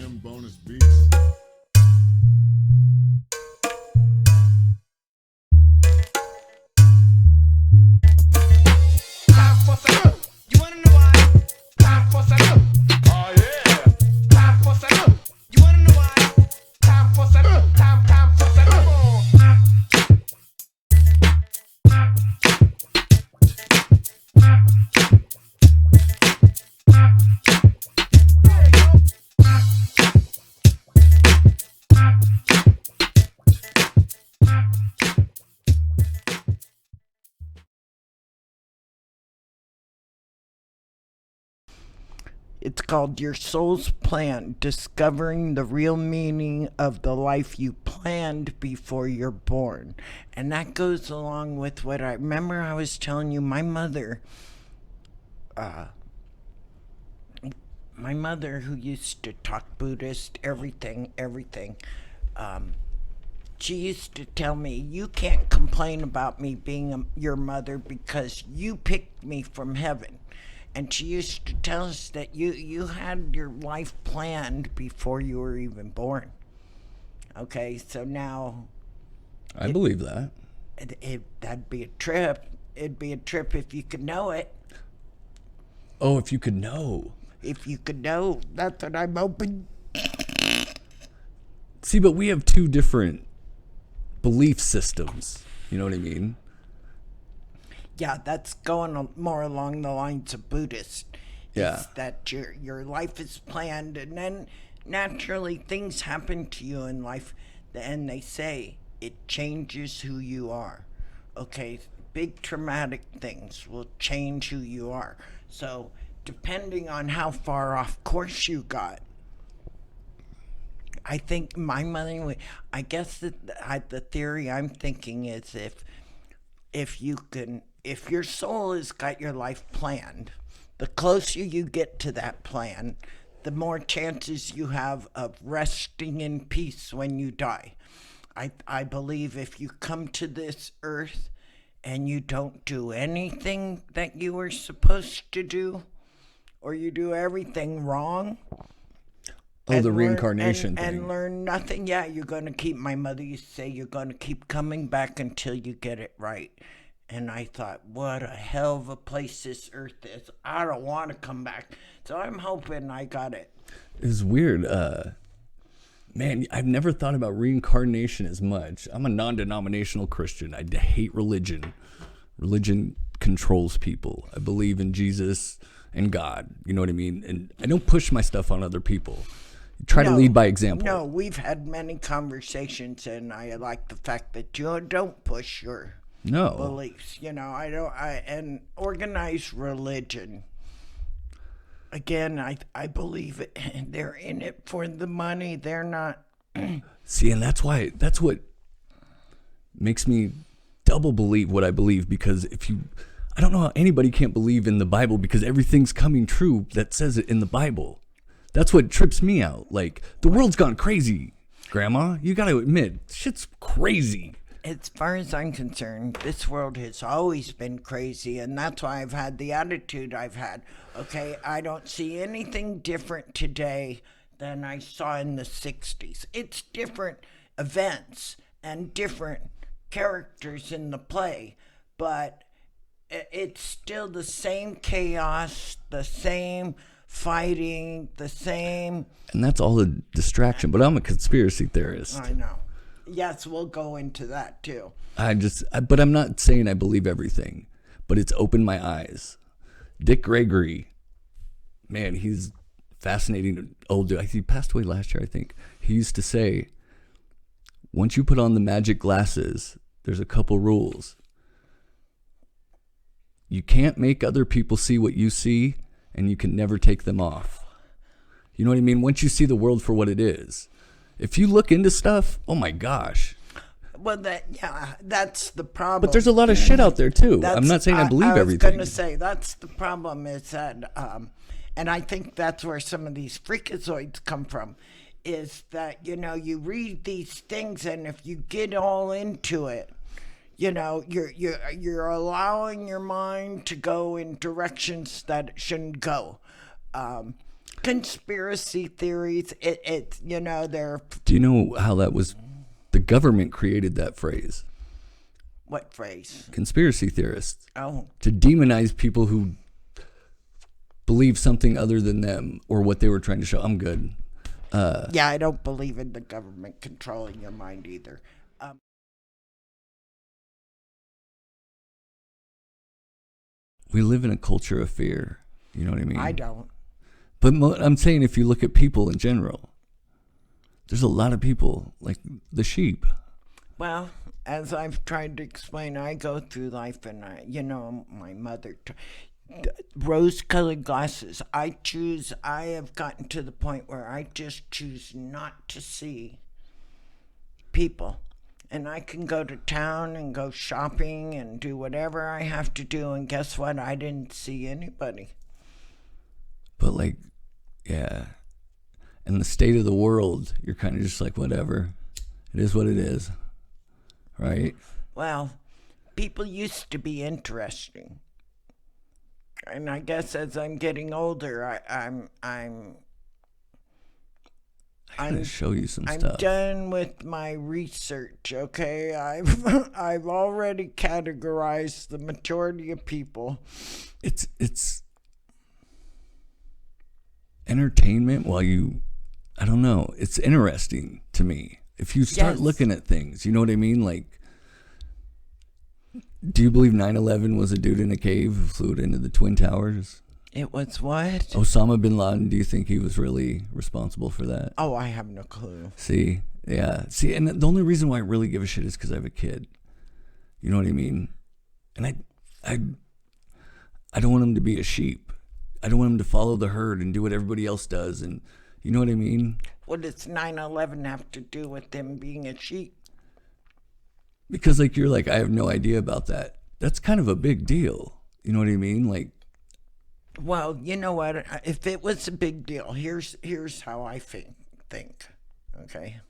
them bonus beats. Time for some. You wanna know why? Time for some. Oh yeah. Time for some. You wanna know why? Time for some. Time for some. It's called Your Soul's Plan, Discovering the Real Meaning of the Life You Planned Before You're Born. And that goes along with what I remember I was telling you. My mother, who used to talk Buddhist, everything, she used to tell me, you can't complain about me being your mother because you picked me from heaven. And she used to tell us that you had your life planned before you were even born. Okay, so now... I believe that. That'd be a trip. It'd be a trip if you could know it. Oh, if you could know. If you could know, that's what I'm hoping. See, but we have two different belief systems. You know what I mean? Yeah, that's going more along the lines of Buddhist. Yeah. It's that your life is planned, and then naturally things happen to you in life, and they say it changes who you are. Okay, big traumatic things will change who you are. So depending on how far off course you got, I think my mother, I guess that the theory I'm thinking is if your soul has got your life planned, the closer you get to that plan, the more chances you have of resting in peace when you die. I believe if you come to this earth and you don't do anything that you were supposed to do, or you do everything wrong, Oh, the reincarnation thing. and learn nothing. Yeah, you're going to keep, my mother used to say, you're going to keep coming back until you get it right. And I thought, what a hell of a place this earth is. I don't want to come back. So I'm hoping I got it. It's weird. Man, I've never thought about reincarnation as much. I'm a non-denominational Christian. I hate religion. Religion controls people. I believe in Jesus and God. You know what I mean? And I don't push my stuff on other people. Try to lead by example. No, we've had many conversations, and I like the fact that you don't push your beliefs. You know, and organized religion. Again, I believe they're in it for the money. They're not. See, and that's what makes me double believe what I believe, because I don't know how anybody can't believe in the Bible, because everything's coming true that says it in the Bible. That's what trips me out. Like, the world's gone crazy, Grandma. You got to admit, shit's crazy. As far as I'm concerned, this world has always been crazy, and that's why I've had the attitude I've had. Okay, I don't see anything different today than I saw in the 60s. It's different events and different characters in the play, but it's still the same chaos, the same fighting, the same... And that's all a distraction, but I'm a conspiracy theorist. I know. Yes, we'll go into that too. But I'm not saying I believe everything, but it's opened my eyes. Dick Gregory, man, he's fascinating old dude. He passed away last year, I think. He used to say, once you put on the magic glasses, there's a couple rules. You can't make other people see what you see, and you can never take them off. You know what I mean? Once you see the world for what it is. If you look into stuff, oh my gosh. Well, that's the problem. But there's a lot of shit out there too. I'm not saying I believe everything. I was going to say, that's the problem, is that, and I think that's where some of these freakazoids come from, is that, you read these things, and if you get all into it, you're allowing your mind to go in directions that it shouldn't go. conspiracy theories. It's they're Do you know how that was? The government created that phrase, what phrase? conspiracy theorists, Oh, to demonize people who believe something other than them or what they were trying to show. I'm good. yeah. I don't believe in the government controlling your mind either. We live in a culture of fear. You know what I mean? I don't. But I'm saying if you look at people in general, there's a lot of people like the sheep. Well, as I've tried to explain, I go through life and my mother, rose-colored glasses. I have gotten to the point where I just choose not to see people. And I can go to town and go shopping and do whatever I have to do. And guess what? I didn't see anybody. But like, yeah. And the state of the world, you're kind of just like, whatever. It is what it is. Right? Well, people used to be interesting. And I guess as I'm getting older, I'm I'm going to show you some I'm stuff. done with my research, okay? I've already categorized the majority of people. It's entertainment while I don't know. It's interesting to me. If you start Yes. looking at things, you know what I mean? Like, do you believe 9/11 was a dude in a cave who flew it into the Twin Towers? It was what? Osama bin Laden, do you think he was really responsible for that? Oh, I have no clue. See, yeah. See, and the only reason why I really give a shit is because I have a kid. You know what I mean? And I don't want him to be a sheep. I don't want him to follow the herd and do what everybody else does. And you know what I mean? What does 9/11 have to do with them being a sheep? Because like you're like, I have no idea about that. That's kind of a big deal. You know what I mean? Like, Well, you know what? If it was a big deal, here's how I think. Okay.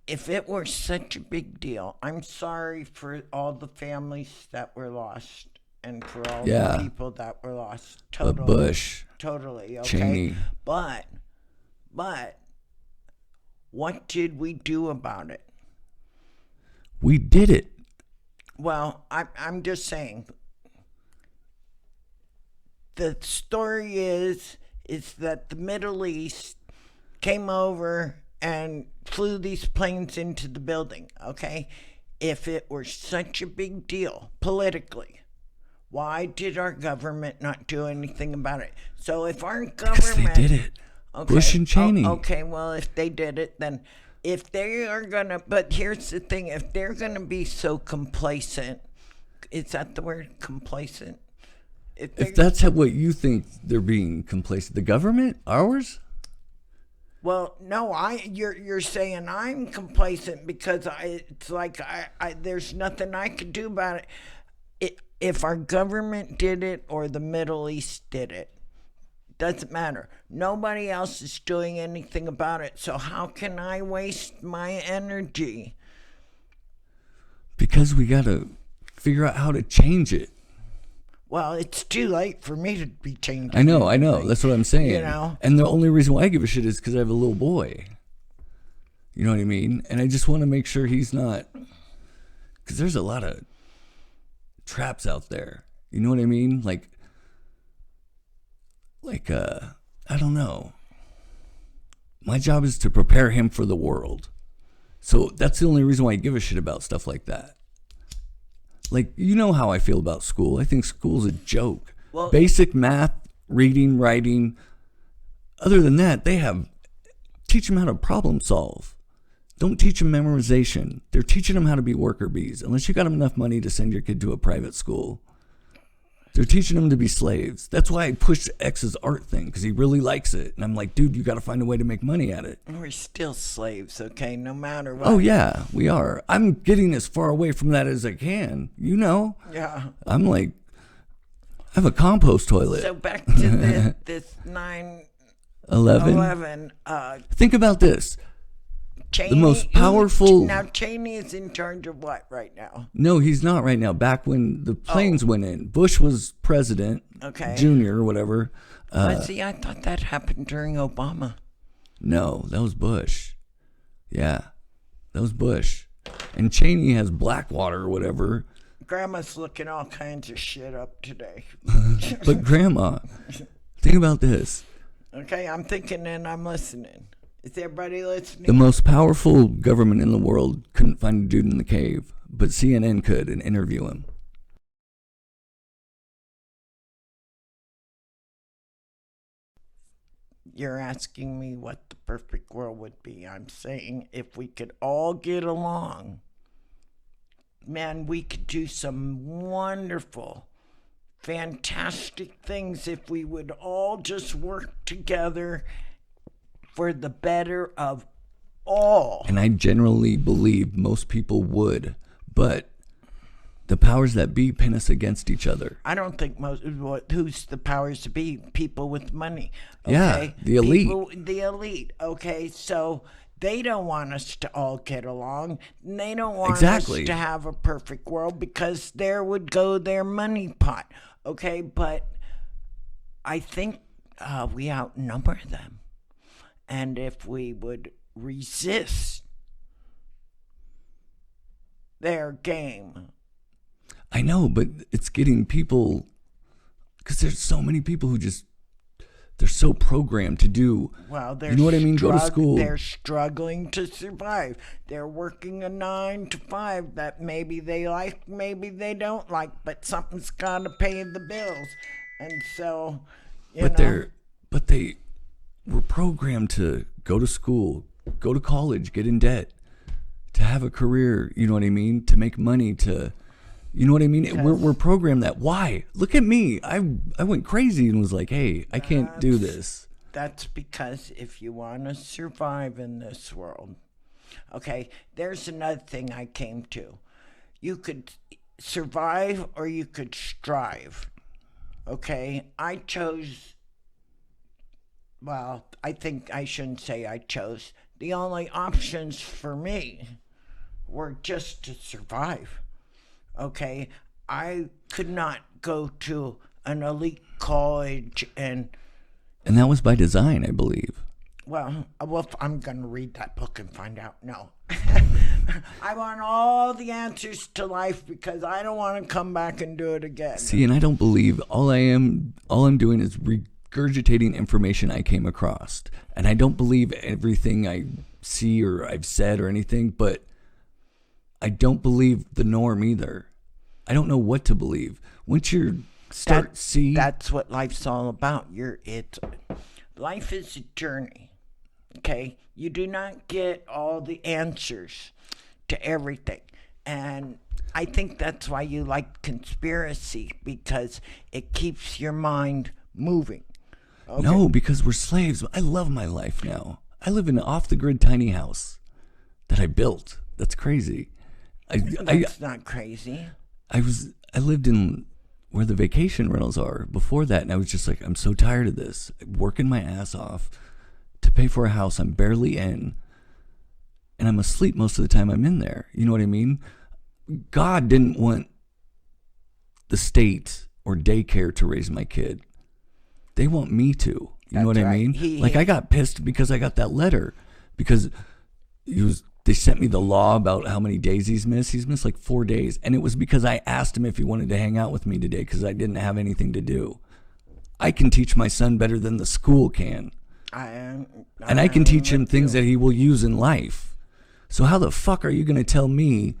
If it were such a big deal, I'm sorry for all the families that were lost and for all Yeah. the people that were lost. but Totally. Bush, Totally. Okay. Cheney. But what did we do about it? We did it. Well, I'm just saying. The story is that the Middle East came over and flew these planes into the building, okay? If it were such a big deal politically, why did our government not do anything about it? So if our Because they government... did it. Okay. Bush and Cheney. Okay, well, if they did it, then if they are going to... But here's the thing. If they're going to be so complacent... Is that the word, complacent? If that's what you think they're being complacent, the government, ours. Well, no, you're saying I'm complacent because it's like there's nothing I could do about it. If our government did it or the Middle East did it, doesn't matter. Nobody else is doing anything about it. So how can I waste my energy? Because we got to figure out how to change it. Well, it's too late for me to be changing. I know. anything. That's what I'm saying. You know? And the only reason why I give a shit is because I have a little boy. You know what I mean? And I just want to make sure he's not... Because there's a lot of traps out there. You know what I mean? Like, I don't know. My job is to prepare him for the world. So that's the only reason why I give a shit about stuff like that. Like, you know how I feel about school. I think school's a joke. Well- Basic math, reading, writing. Other than that, teach them how to problem solve. Don't teach them memorization. They're teaching them how to be worker bees. Unless you got enough money to send your kid to a private school. They're teaching them to be slaves. That's why I pushed X's art thing, because he really likes it. And I'm like, dude, you got to find a way to make money at it. We're still slaves, okay? No matter what. Oh, yeah, we are. I'm getting as far away from that as I can. You know? Yeah. I'm like, I have a compost toilet. So back to this 9/11. 11. Think about this. Cheney, most powerful- Now Cheney is in charge of what right now? No, he's not right now. Back when the planes went in, Bush was president, Okay. junior or whatever. See, I thought that happened during Obama. No, that was Bush. Yeah, that was Bush. And Cheney has Blackwater or whatever. Grandma's looking all kinds of shit up today. But Grandma, think about this. Okay, I'm thinking and I'm listening. Is everybody listening? The most powerful government in the world couldn't find a dude in the cave, but CNN could and interview him. You're asking me what the perfect world would be. I'm saying if we could all get along, man, we could do some wonderful, fantastic things if we would all just work together for the better of all. And I generally believe most people would, but the powers that be pin us against each other. I don't think who's the powers to be? People with money. Yeah, Okay? the elite. The elite. Okay, so they don't want us to all get along. They don't want Exactly. us to have a perfect world because there would go their money pot. Okay, but I think we outnumber them. And if we would resist their game. I know, but it's getting people, because there's so many people who just, they're so programmed to do, Well, they're you know what I mean? Go to school. They're struggling to survive. They're working a 9 to 5 that maybe they like, maybe they don't like, but something's got to pay the bills. And so, but they were programmed to go to school, go to college, get in debt, to have a career, you know what I mean? To make money, to, you know what I mean? We're programmed that. Why? Look at me. I went crazy and was like, hey, I can't do this. That's because if you want to survive in this world, okay, there's another thing I came to. You could survive or you could strive. Okay, I chose, well, I think I shouldn't say I chose. The only options for me were just to survive. Okay, I could not go to an elite college and that was by design, I believe. well, I'm going to read that book and find out. No. I want all the answers to life because I don't want to come back and do it again. See, and I don't believe all I'm doing is regurgitating information I came across. And I don't believe everything I see or I've said or anything, but I don't believe the norm either. I don't know what to believe. Once you That's what life's all about. Life is a journey. Okay? You do not get all the answers to everything. And I think that's why you like conspiracy, because it keeps your mind moving. Okay? No, because we're slaves. I love my life now. I live in an off-the-grid tiny house that I built. That's crazy. That's not crazy. I lived in where the vacation rentals are before that, and I was just like, I'm so tired of this. Working my ass off to pay for a house I'm barely in, and I'm asleep most of the time I'm in there. You know what I mean? God didn't want the state or daycare to raise my kid. They want me to. You know what I mean? I got pissed because I got that letter because they sent me the law about how many days he's missed. He's missed like 4 days. And it was because I asked him if he wanted to hang out with me today because I didn't have anything to do. I can teach my son better than the school can. And I can teach him things that he will use in life. So how the fuck are you going to tell me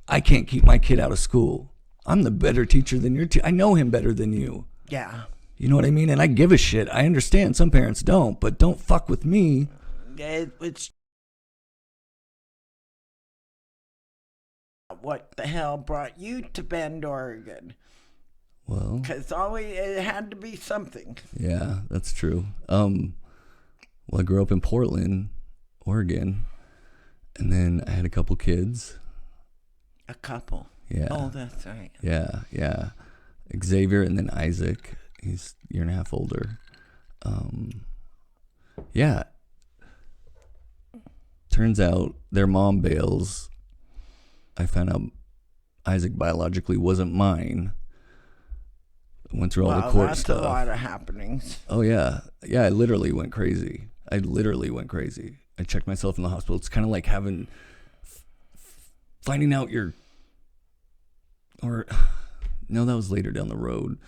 I can't keep my kid out of school? I'm the better teacher than your I know him better than you. Yeah. You know what I mean? And I give a shit. I understand some parents don't, but don't fuck with me. It's what the hell brought you to Bend, Oregon? Well, because it had to be something. Yeah, that's true. Well, I grew up in Portland, Oregon, and then I had a couple kids. A couple? Yeah. Oh, that's right. Yeah. Xavier and then Isaac. He's a year and a half older. Yeah. Turns out their mom bails. I found out Isaac biologically wasn't mine. Went through all the Wow, court that's stuff. a lot of happenings. Oh yeah, I literally went crazy. I checked myself in the hospital. It's kind of like finding out no, that was later down the road.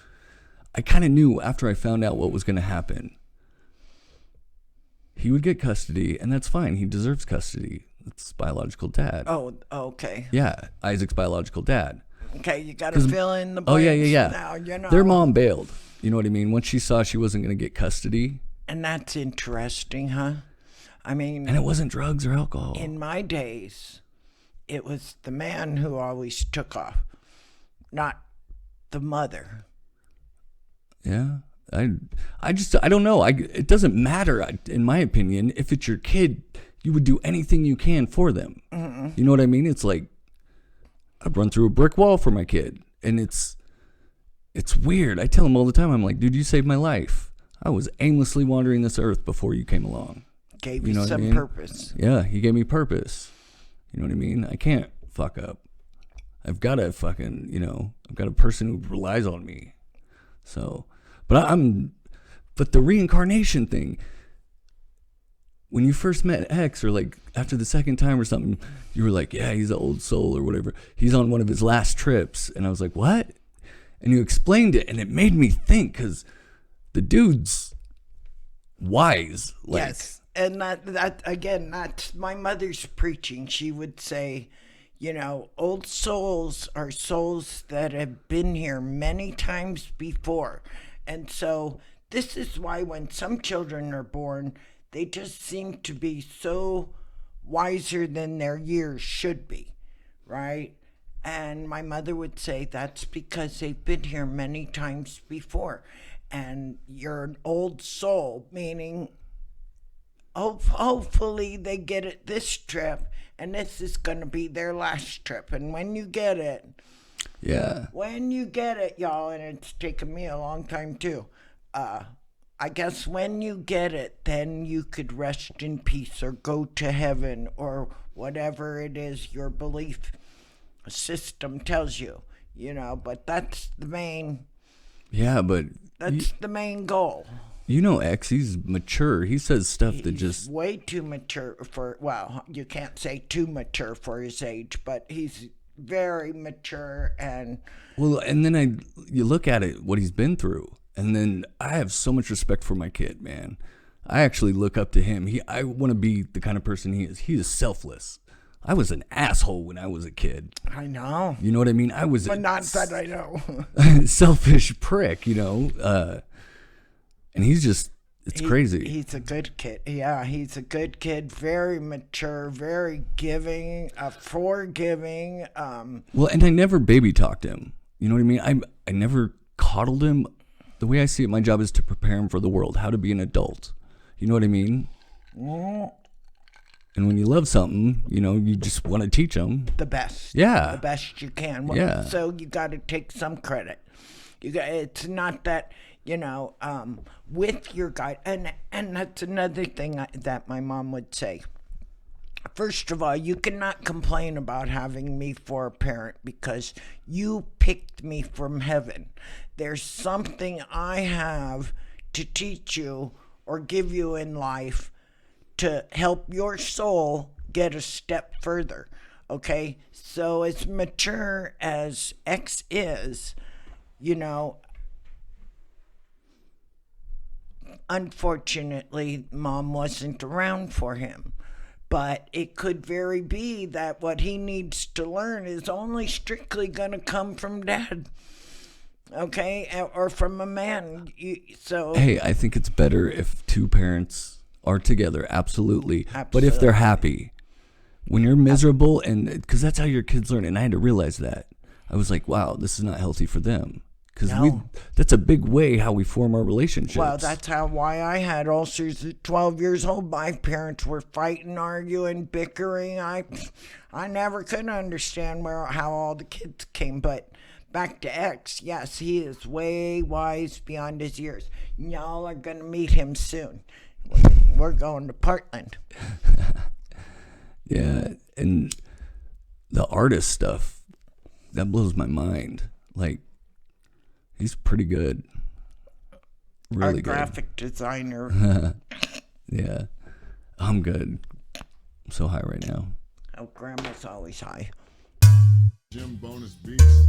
I kind of knew after I found out what was going to happen. He would get custody, and that's fine. He deserves custody. It's his biological dad. Oh, okay. Yeah, Isaac's biological dad. Okay, you got to fill in the Oh blanks yeah. now, you know. Their mom bailed. You know what I mean? Once she saw she wasn't going to get custody. And that's interesting, huh? I mean, And it wasn't drugs or alcohol. in my days, it was the man who always took off, not the mother. Yeah. I don't know. It doesn't matter, in my opinion. If it's your kid, you would do anything you can for them. You know what I mean? It's like, I'd run through a brick wall for my kid. And it's weird. I tell him all the time, I'm like, dude, you saved my life. I was aimlessly wandering this earth before you came along. Gave You you know what I some mean? purpose. Yeah, he gave me purpose. You know what I mean? I can't fuck up. I've got a fucking, I've got a person who relies on me. So, but the reincarnation thing, when you first met X, or like after the second time or something, you were like, yeah, he's an old soul or whatever. He's on one of his last trips. And I was like, what? And you explained it, and it made me think, because the dude's wise. Like, Yes. And that again, that's my mother's preaching. She would say, old souls are souls that have been here many times before. And so this is why when some children are born, they just seem to be so wiser than their years should be, right? And my mother would say that's because they've been here many times before. And you're an old soul, meaning hopefully they get it this trip, and this is going to be their last trip. And when you get it, yeah. y'all, and it's taken me a long time too, I guess when you get it, then you could rest in peace or go to heaven or whatever it is your belief system tells you, but that's the main goal. X, he's mature. He says stuff that He's just, way too mature you can't say too mature for his age, but he's very mature. And then you look at it, what he's been through, and then I have so much respect for my kid, man. I actually look up to him. I want to be the kind of person he is. He is selfless. I was an asshole when I was a kid. I know, You know what I mean? I was but not that I know. selfish prick, and he's just, it's crazy. He's a good kid. Yeah, he's a good kid. Very mature, very giving, forgiving. Well, and I never baby talked him. You know what I mean? I never coddled him. The way I see it, my job is to prepare him for the world, how to be an adult. You know what I mean? And when you love something, you just want to teach them. The best. Yeah. The best you can. Well, Yeah. So you got to take some credit. It's not that, with your guide. And that's another thing that my mom would say. First of all, you cannot complain about having me for a parent because you picked me from heaven. There's something I have to teach you or give you in life to help your soul get a step further. Okay? So as mature as X is, unfortunately, Mom wasn't around for him. But it could very be that what he needs to learn is only strictly going to come from Dad. Okay? Or from a man. Hey, I think it's better if two parents are together, absolutely. But if they're happy, when you're miserable, and because that's how your kids learn, and I had to realize that. I was like, wow, this is not healthy for them. Because that's a big way how we form our relationships. Well, that's why I had ulcers at 12 years old. My parents were fighting, arguing, bickering. I never could understand how all the kids came. But back to X, yes, he is way wise beyond his years. Y'all are going to meet him soon. We're going to Portland. Yeah, and the artist stuff, that blows my mind. Like, He's pretty good. Really Our good. graphic designer. Yeah. I'm good. I'm so high right now. Oh, Grandma's always high. Jim Bonus Beats.